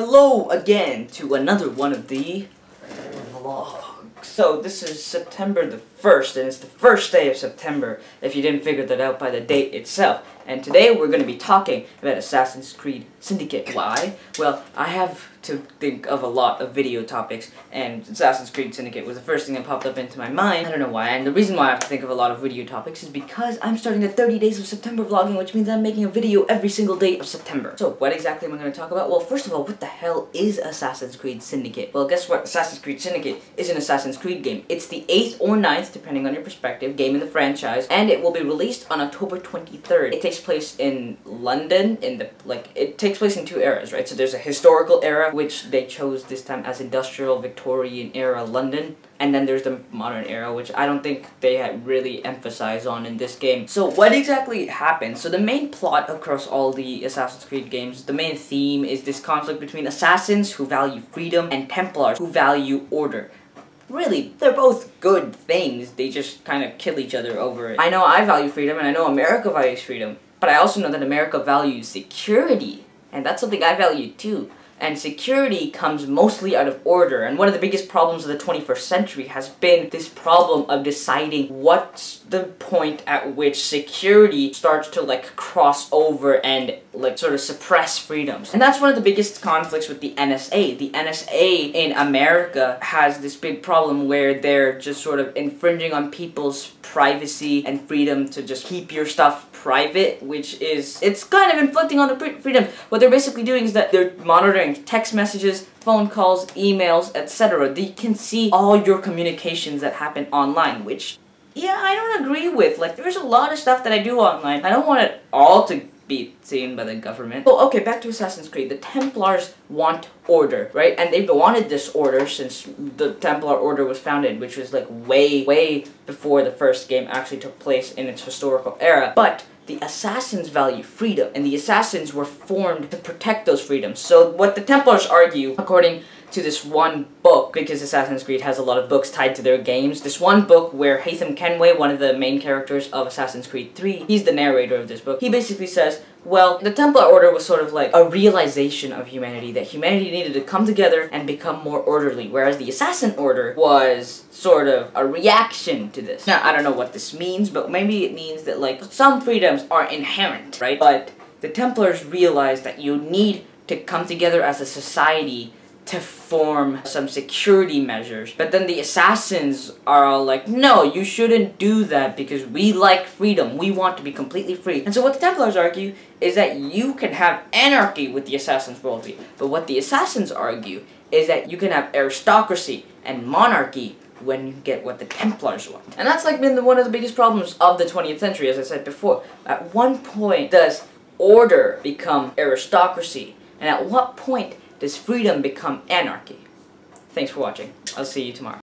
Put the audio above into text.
Hello again to another one of the vlogs. So this is September the 1st, and it's the first day of September, if you didn't figure that out by the date itself. And today we're going to be talking about Assassin's Creed Syndicate. Why? Well, I have to think of a lot of video topics, and Assassin's Creed Syndicate was the first thing that popped up into my mind. I don't know why, and the reason why I have to think of a lot of video topics is because I'm starting the 30 days of September vlogging, which means I'm making a video every single day of September. So what exactly am I going to talk about? Well, first of all, what the hell is Assassin's Creed Syndicate? Well, guess what? Assassin's Creed Syndicate is an Assassin's Creed game. It's the 8th or 9th, depending on your perspective, game in the franchise, and it will be released on October 23rd. It takes place in London, it takes place in two eras, right? So there's a historical era, which they chose this time as industrial Victorian era London, and then there's the modern era, which I don't think they had really emphasized on in this game. So what exactly happened? So the main plot across all the Assassin's Creed games, the main theme is this conflict between assassins who value freedom and Templars who value order. Really, they're both good things, they just kind of kill each other over it. I know I value freedom, and I know America values freedom, but I also know that America values security, and that's something I value too. And security comes mostly out of order, and one of the biggest problems of the 21st century has been this problem of deciding what's the point at which security starts to cross over and sort of suppress freedoms. And that's one of the biggest conflicts with the NSA. The NSA in America has this big problem where they're just sort of infringing on people's privacy and freedom to just keep your stuff private, which is, it's kind of inflicting on the freedom. What they're basically doing is that they're monitoring text messages, phone calls, emails, etc. They can see all your communications that happen online, which, yeah, I don't agree with. There's a lot of stuff that I do online. I don't want it all to be seen by the government. Well, okay, back to Assassin's Creed. The Templars want order, right? And they've wanted this order since the Templar Order was founded, which was way before the first game actually took place in its historical era. But the assassins value freedom, and the assassins were formed to protect those freedoms. So what the Templars argue, according to this one book, because Assassin's Creed has a lot of books tied to their games, this one book where Haytham Kenway, one of the main characters of Assassin's Creed 3, he's the narrator of this book, he basically says, well, the Templar Order was sort of like a realization of humanity, that humanity needed to come together and become more orderly, whereas the Assassin Order was sort of a reaction to this. Now, I don't know what this means, but maybe it means that, some freedoms are inherent, right? But the Templars realized that you need to come together as a society to form some security measures. But then the assassins are all like, no, you shouldn't do that because we like freedom. We want to be completely free. And so what the Templars argue is that you can have anarchy with the assassins' worldview. But what the assassins argue is that you can have aristocracy and monarchy when you get what the Templars want. And that's been one of the biggest problems of the 20th century, as I said before. At one point does order become aristocracy? And at what point does freedom become anarchy? Thanks for watching. I'll see you tomorrow.